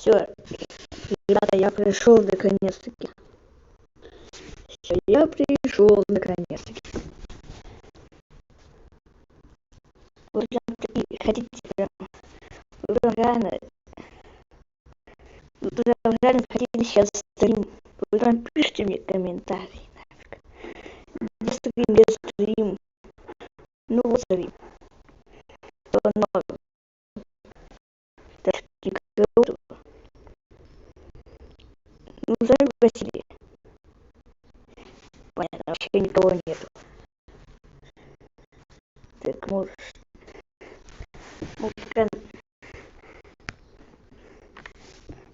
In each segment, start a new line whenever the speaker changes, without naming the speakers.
Все, ребята, я пришел наконец-таки. Все, я пришел наконец-таки. Вы прям такие хотите прям. Вы прям реально хотите сейчас стрим. Вы прям пишите мне комментарии. Где стрим, где стрим. Ну вот стрим. Но даже никого. Ну сами просили. Понятно, вообще никого нету. Так, может прям...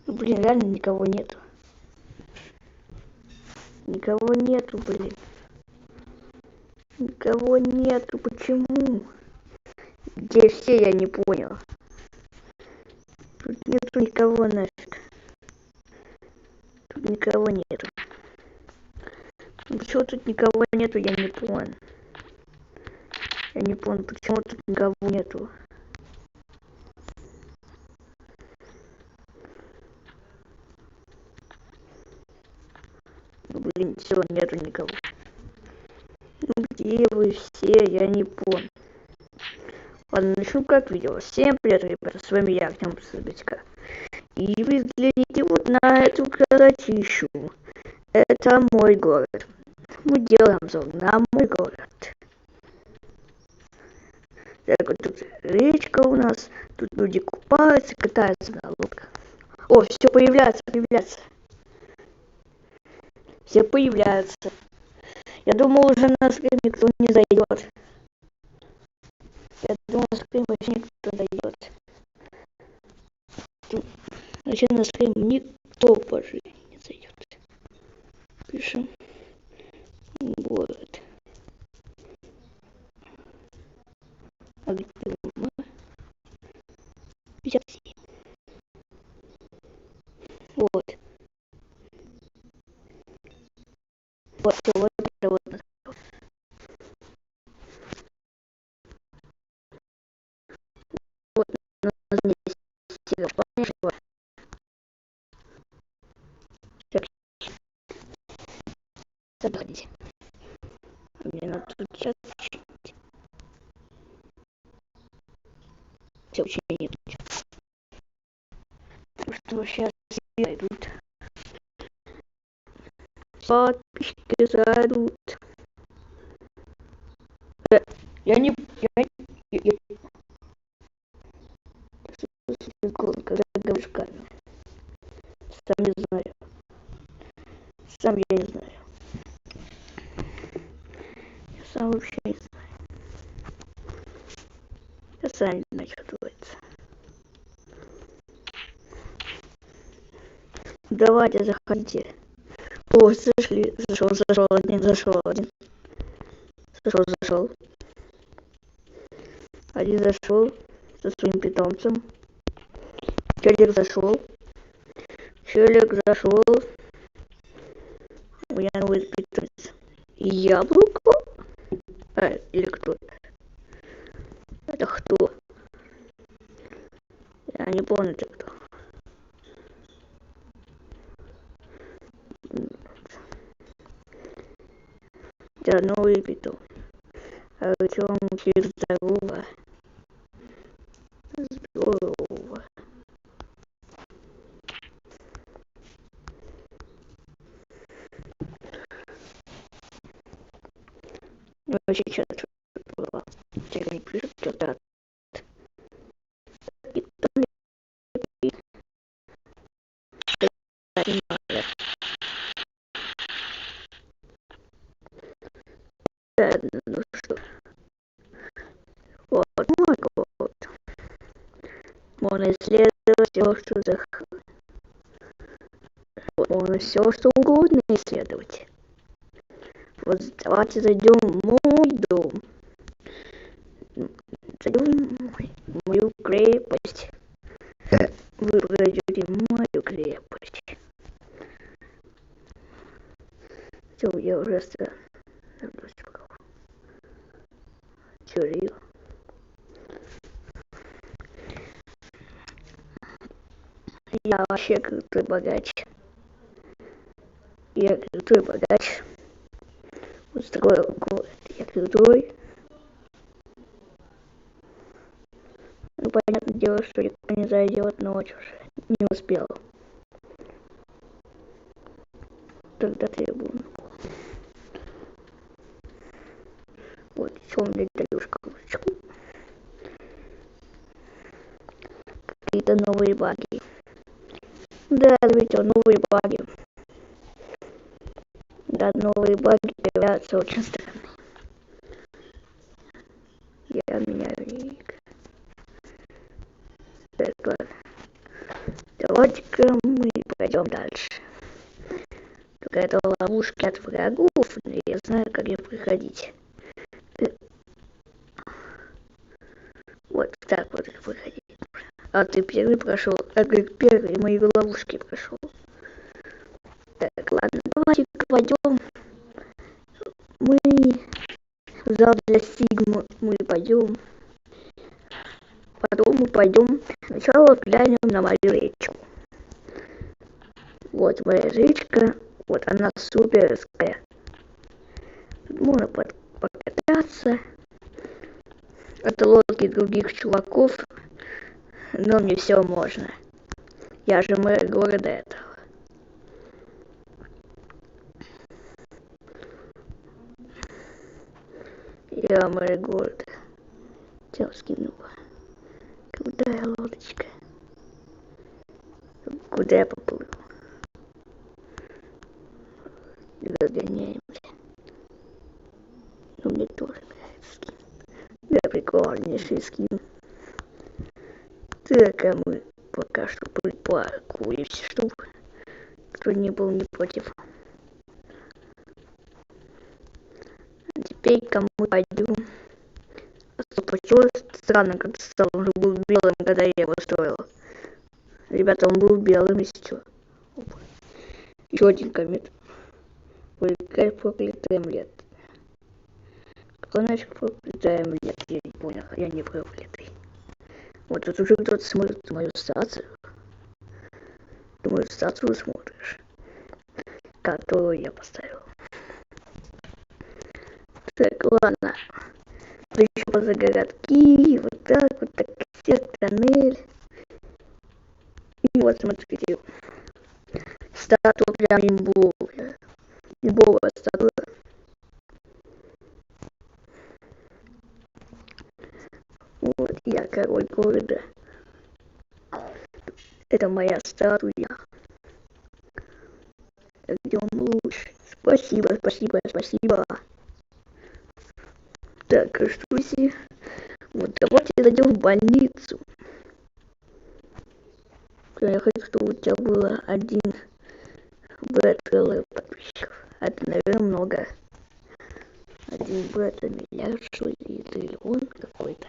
Ну, блин, реально никого нету. Никого нету, блин. Никого нету, почему? Где все, я не понял. Тут нету никого нафиг. Тут никого нету. Ну, почему тут никого нету, я не понял. Я не понял, почему тут никого нету. Ну, блин, все, нету никого. Ну, где вы все, я не понял. Ладно, начну как видео. Всем привет, ребята, с вами я, Артем Собитько. И вы взгляните вот на эту красотищу. Это мой город. Мы делаем обзор на мой город. Так вот тут речка у нас. Тут люди купаются, катаются на лодках. О, все появляется. Все появляются. Я думал, уже на стрим никто не зайдет. Я думал, на стрим вообще никто не зайдет. Вообще на стрим никто позже не зайдет. Пишем город. А где мы? 57. Вот. Вот, вот, вот. Вот, название Сереж, помнишь его? Так, заходите. Мне надо тут сейчас учить. Все, учения нет. Так что сейчас все зайдут. Подписчики зайдут. Я не... Когда говоришь камеру. Сам не знаю. Сам я не знаю. Я сам вообще не знаю. Я сам не знаю, что творится. Давайте, заходите. О, зашли. Зашел один. Зашел. Один зашел со своим питомцем. Челик зашел. У меня новый питомец. Яблоко? Или кто? Это кто? Я не помню, это кто. Да, новый питомец. А Артем через здорово. Здорово. Ну, вообще, что-то было. Теперь не пишут, что-то. Ну что, вот мой год. Можно исследовать все, что захочешь. Можно все, что угодно исследовать. Вот давайте зайдем в мой дом. Зайдем в мою крепость. Вы пройдете в мою крепость. Все, я уже тюрью. Я вообще крутой богач. Я крутой богач. Устроил город. Я крутой. Ну, понятное дело, что никто не зайдет, но ночь уже не успел. Тогда требую. Вот, еще у меня даю шкалочку. Какие-то новые баги. Да, заметил, новые баги. Да, новые баги появляются очень странные. Я меняю ник. Так, ладно. Давайте-ка мы пойдем дальше. Только это ловушки от врагов, но я знаю, как их проходить. Вот так вот их проходить. А ты первый прошел, а как первый мои ловушки прошел. Так, ладно, давайте-ка пойдем. Мы в зал для Сигмы мы пойдем. Потом мы пойдем. Сначала глянем на мою речку. Вот моя речка. Вот она суперская. Тут можно покататься. От лодки других чуваков. Но мне все можно. Я же мэр города этого. Я мэр города. Тебя скинула. Крутая лодочка. Куда я поплыл? Разгоняемся. Но мне тоже нравится скин. Да, прикольнейший скин. Так, а мы пока что припаркуемся, чтобы кто не был не против. А теперь-ка мы пойдем. Почему странно, как стал, он же был белым, когда я его строил. Ребята, он был белым, если что. Еще один коммент. Ой, как проклятый лет. Кто значит проклятый лет? Я не понял, я не проклятый. Вот тут уже кто-то смотрит мою стацию. Ты мою стацию смотришь. Которую я поставил. Так, ладно. Еще поза городки, вот так, все тоннель. И вот смотрите. Статуя прям имбовая. Имбовая статуя. Вот я король города. Это моя статуя. Где он лучше? Спасибо, спасибо, спасибо. Так, что здесь? Вот давайте зайдем в больницу. Я хочу, чтобы у тебя было один БТЛ подписчиков. Это, наверное, много. Один Б это миллиард, что ли, триллион какой-то.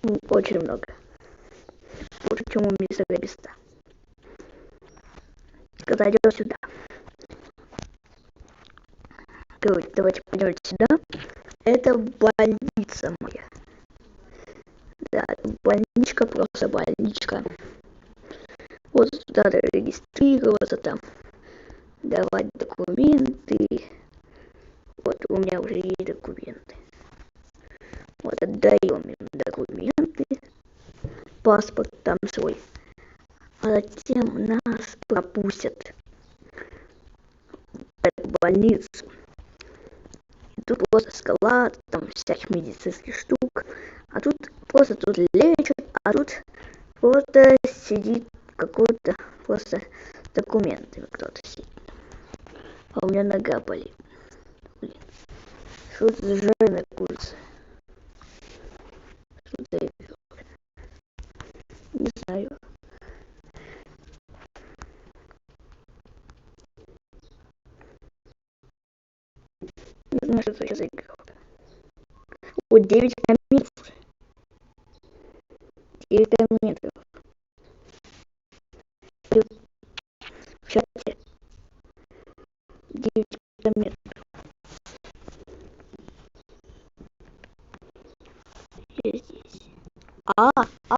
Ну, очень много. Больше, чем у мистера Биста. Когда идем сюда. Короче, давайте пойдем сюда. Это больница моя. Да, больничка, просто больничка. Вот сюда надо регистрироваться там. Давать документы. Вот у меня уже есть документы. Вот отдаем им документы. Паспорт там свой. А затем нас пропустят в эту больницу. И тут просто склад, там всяких медицинских штук. А тут просто тут лечат, а тут просто сидит какой-то просто документами кто-то сидит. А у меня нога болит. Блин. Что это за жирная курица? Что это? Не знаю. Не знаю, что это за игра. Вот 9 комментов. 9 комментов. В чате. 9 комментов. Я здесь.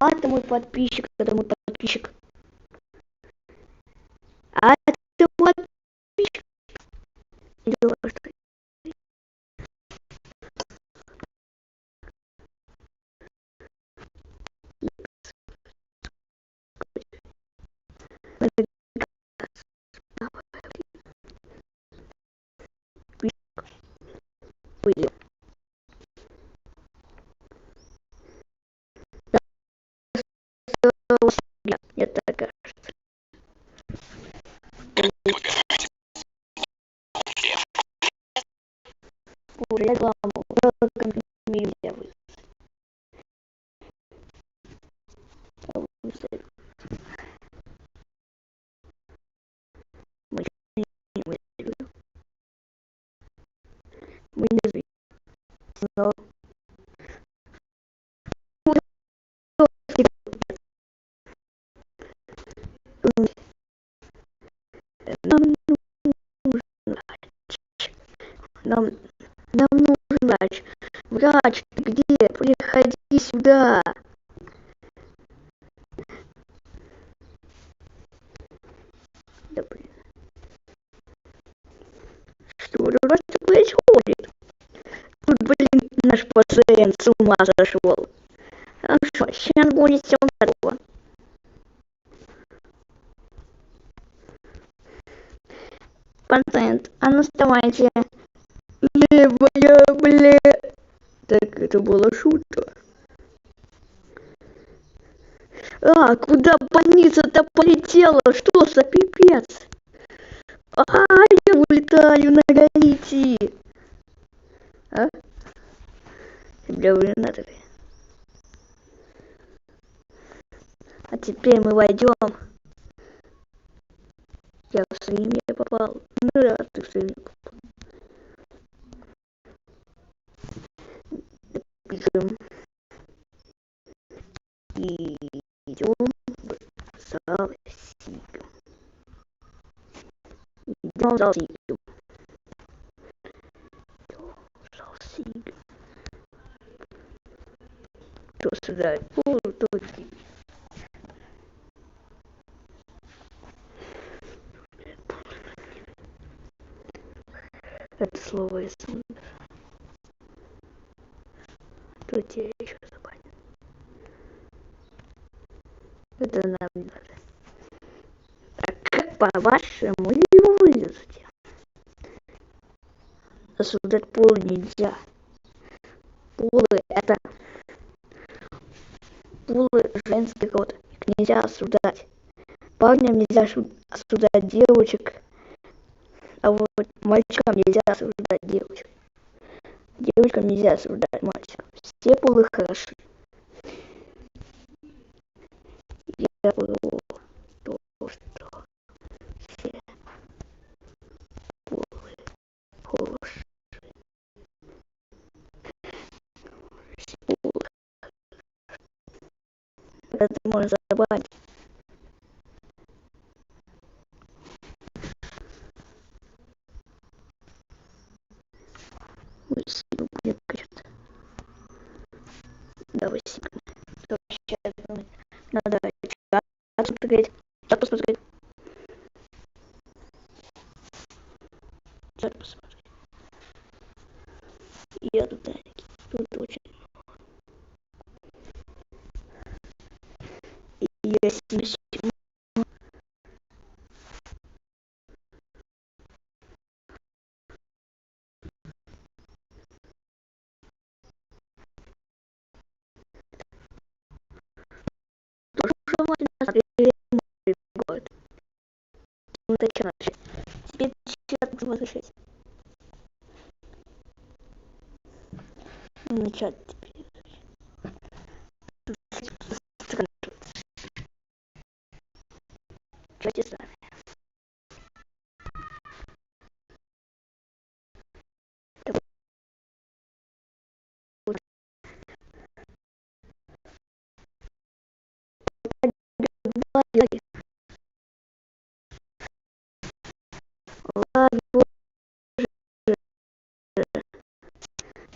Это мой подписчик, это мой подписчик. Мне так кажется. Уже рекламу. Нельзя выставить. Мы не выставили. Мы не выставили. Но нам нужен врач. Нам нужен врач. Врач, ты где? Приходи сюда. Да блин. Что у вас происходит? Тут, блин, наш пациент с ума сошел. Хорошо, сейчас будет все здорово. Пациент, а ну вставайте. Левая, бля. Так, это была шутка. А, куда больница-то полетела? Что за пипец? А, я улетаю на Гаити. А? Бля, блин, надо. А теперь мы войдем. Я в свинье попал. Ну да, ты в свинье попал. Бежим. И идем в зал Сигу. Идем в зал Сигу. Зал Сигу. Кто сюда? О, тут. Это слово я сам. Тут я еще забанил. Это нам не надо. А как по-вашему его вырезать? Осуждать пол нельзя. Полы это полы женский род. Их нельзя осуждать. Парням нельзя осуждать девочек. А вот мальчикам нельзя осуждать девочек. Девочкам нельзя осуждать мальчиков. Все полы хороши. Я говорю то, что все полы хороши. Все полы. Это можно забрать. Мы сильно будем качать. Давай сильно. Сейчас надо чат посмотреть. Чат посмотреть. Чат посмотреть. Я тут очень. Я сильно. Тоже смотреть год. Ну ты что вообще? Теперь чат возвращать. На чат теперь. Чате сами. Лаги. Лаги.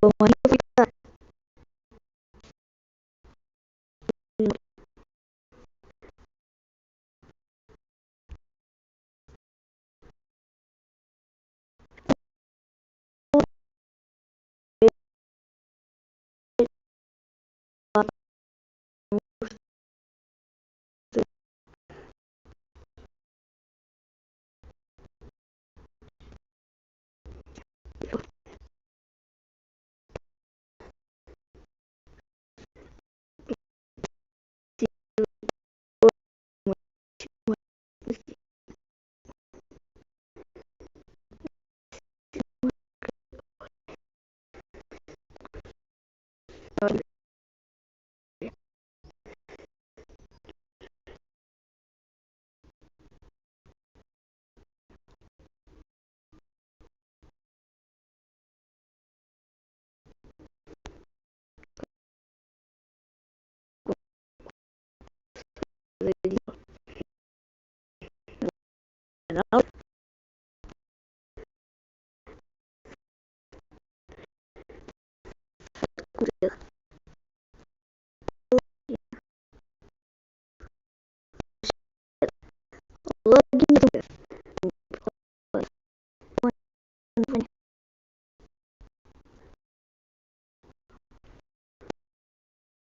Помоги. Логин.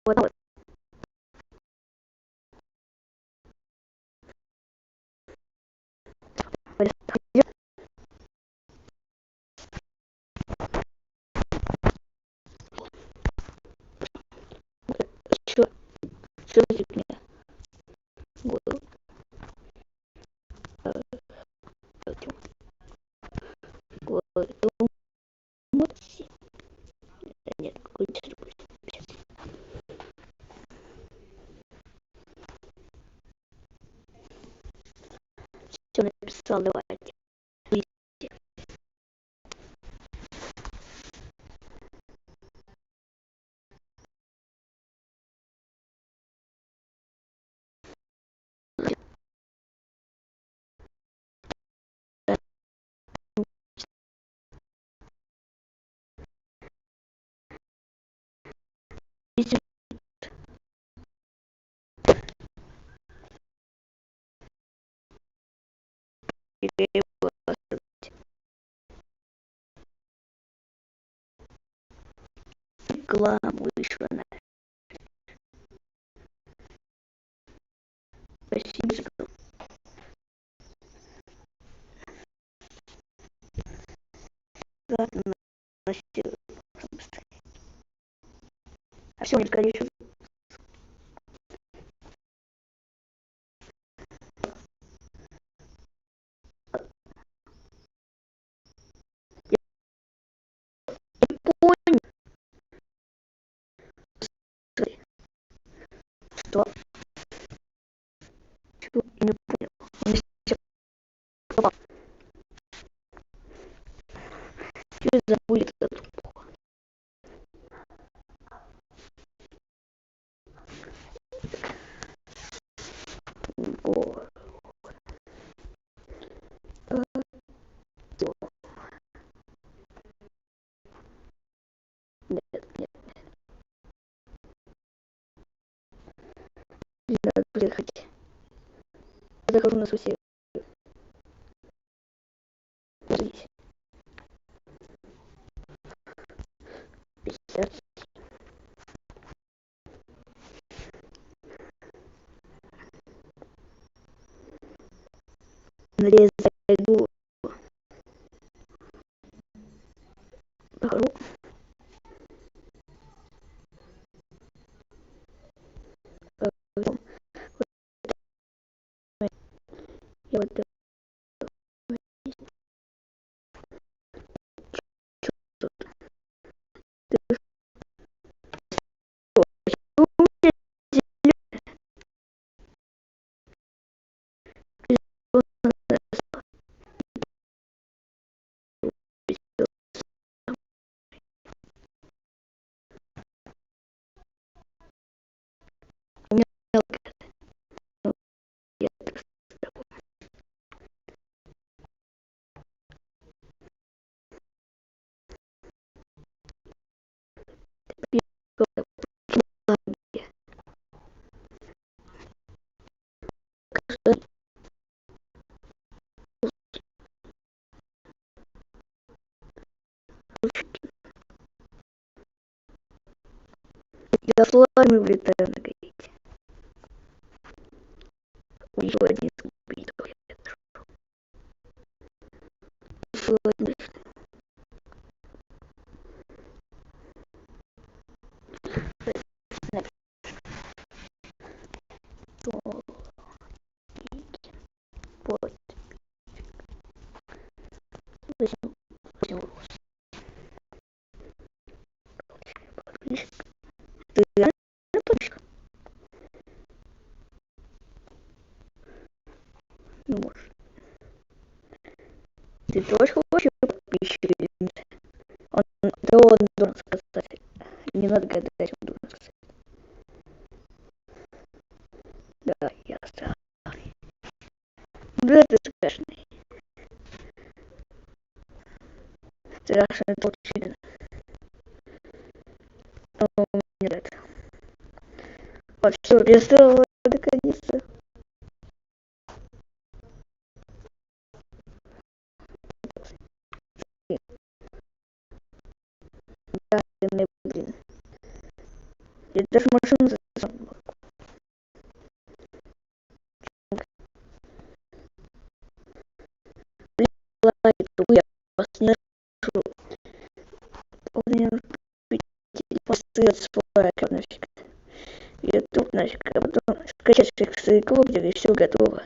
Вот. Что? Что за фигня? Вот. Нет, какой-то другой. Все написал, давайте. Рекламу вышла на. Спасибо. Ладно, а все, не короче. Понял, что? Чего? Не понял. Он все пропал. Что за будет этот? О, нет, нет, не надо приехать. Я захожу на свой сервер. Здесь. 50. Зайду. Захожу. Потом. Я вот это. Я с ларами влетаю на гаити. Еще один скрипит. Еще один. Вот. Возьму. Ты реально точка? Ну, может. Ты тоже хочешь подписчик или нет? Он должен сказать. Не надо гадать, он должен сказать. Да, ясно. Да, ты страшный. Страшный толчин. О, нет. Вот все, перестал наконец-то. Да, блин. Я даже машину засунула. Я вас не слышу. Он мне посылает свой нафиг. YouTube нафиг, а потом скачать с рекордера и все готово.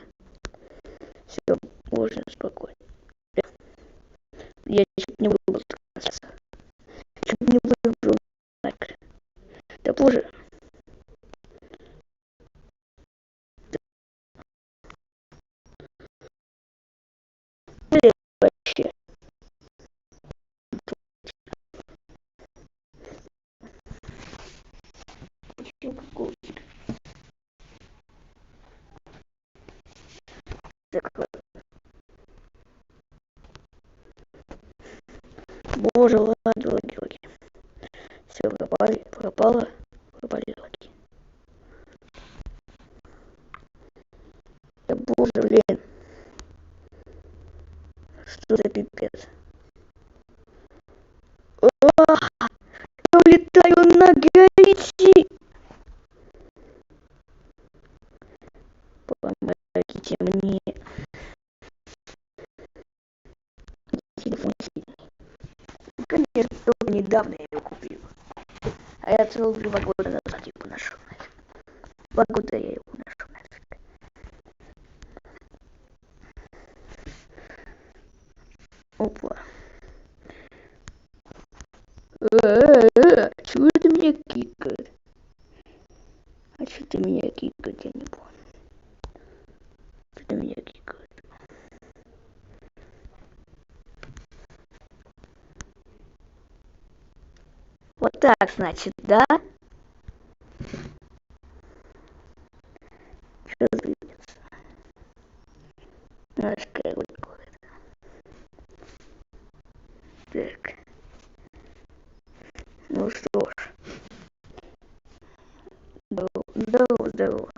Все, можно спокойно. Я чуть не выбрал, чуть не выбрал. Да боже. Вообще. Боже, лаги. Все, пропало. Пропали лаги. Да боже, блин. Что за пипец? Я улетаю на Гаити. Помогите мне. Телефон сильный. Конечно, только недавно я его купил. А я целых 2 года назад его нашел. 2 года я его нашел. Опа. Чего ты меня кикаешь? А что ты меня кикаешь, я не понял. Что ты меня кикаешь? Вот так, значит, да? Что двигаться? Наш король город. Так. Ну что ж. Здорово.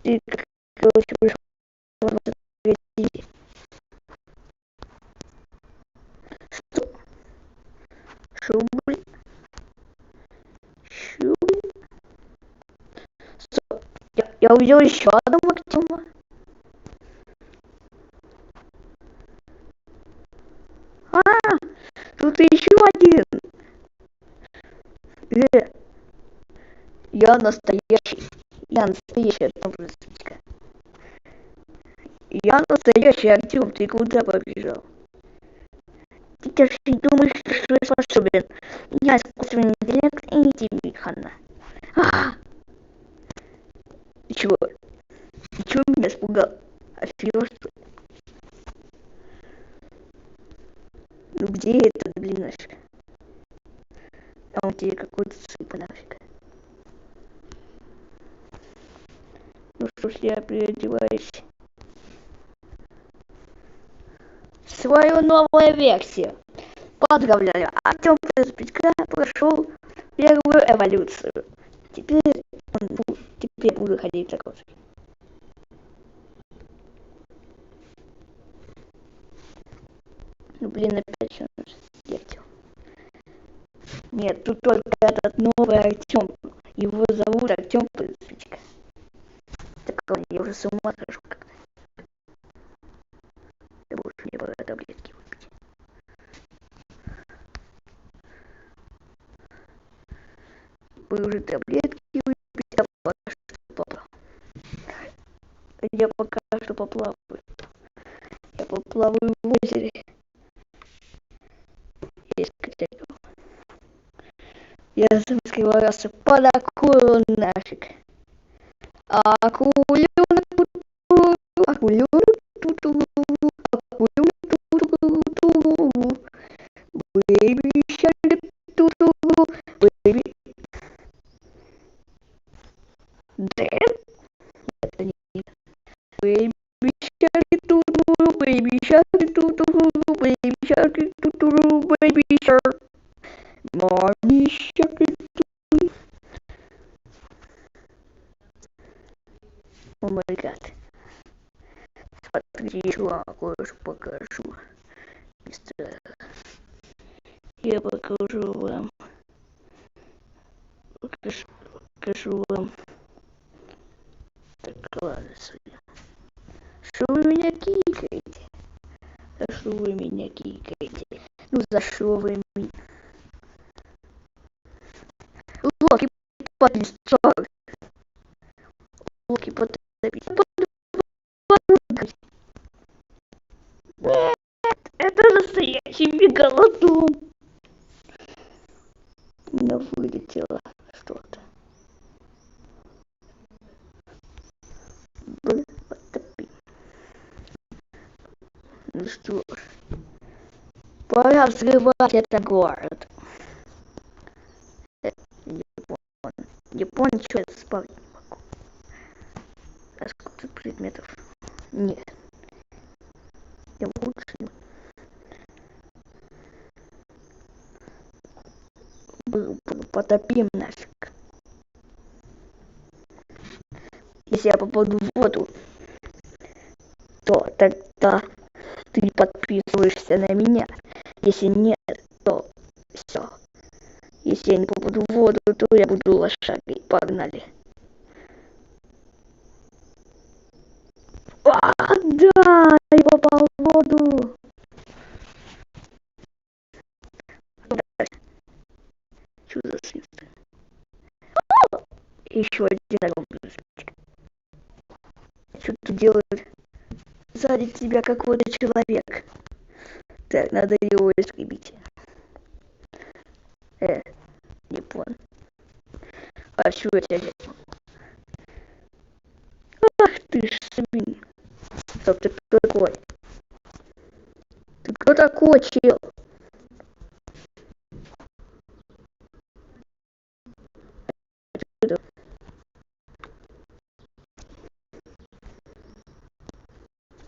Ты, короче, пришел в Что? Шубль? Стоп. Я увидел еще одного Артема. Тут еще один. Я настоящий. Я настоящий Артем. Я настоящий Артем. Ты куда побежал? Ты даже не думаешь, что я способен. Я искусственный интеллект и не тебе хана. Ты чего? Ты чего меня испугал? Офигел, что ли? Ну где это, блин, нафиг? А он тебе какой-то сыпа нафиг. Ну что ж, я переодеваюсь. Свою новую версию. Поздравляю, Артем прошел первую эволюцию. Теперь буду ходить за кошкой. Ну блин, опять что нужно сделать? Нет, тут только этот новый Артем. Его зовут Артем Пыльцичка. Так я уже с ума схожу как-то. Ты будешь мне пора таблетки выпить. Вы уже таблетки выпить, а пока что поплаваю. Я пока что поплаваю. Я поплаваю в озере. Есть котейку. Я скрывался под акулу нафиг. Акуленок ту-ту, акуленок ту-ту, акуленок ту-ту-ту, бэйби шарк ту-ту, бэйби. Дэн? Это не бэйби О май гад. Смотрите, еще вам кое-что покажу. Мистер, я покажу вам. Покажу вам. Так, ладно, что вы меня кикаете? За что вы меня кикаете? Ну за что вы меня? Локи подписал. Локи подписал. Нет, это настоящий мегалодон. У меня вылетело что-то. Потопи. Ну что ж, пора взрывать этот город. Япон, что я спать не могу. А сколько предметов? Нет. Я лучше потопим нафиг. Если я попаду в воду, то тогда ты подписываешься на меня. Если нет, то все. Если я не попаду в воду, то я буду лошадкой. Погнали. Да, я попал в воду. Что за свист? Еще один огромный. Что тут делает? Сзади тебя какой-то человек. Так, надо его искребить. Не понял. А что я тебя взять? Ах ты ж свин. Стоп, ты кто такой? Ты кто такой, чел?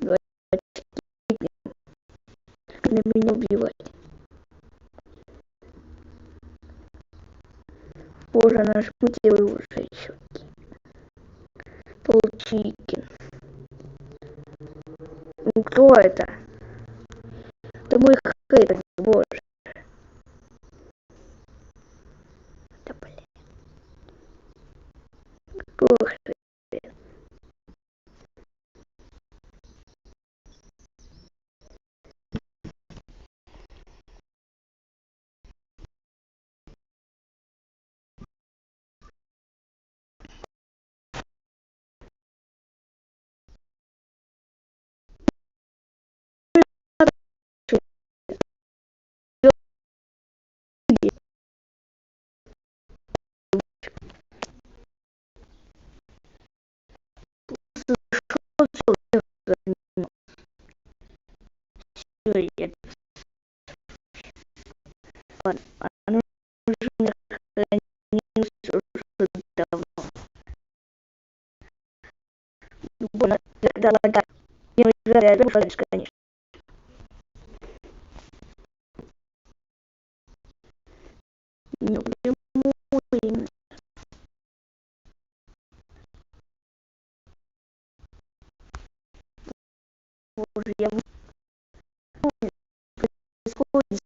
Давай на меня убивать. Боже, нажмите вы уже щеки. Полчикин. Ну кто это? Это мой хейтер, боже. Да блин. Ох ты. Я оно уже не хранится уже давно. Больно, когда лагает. Не лагает, конечно. Не прямой. Боже, я происходит.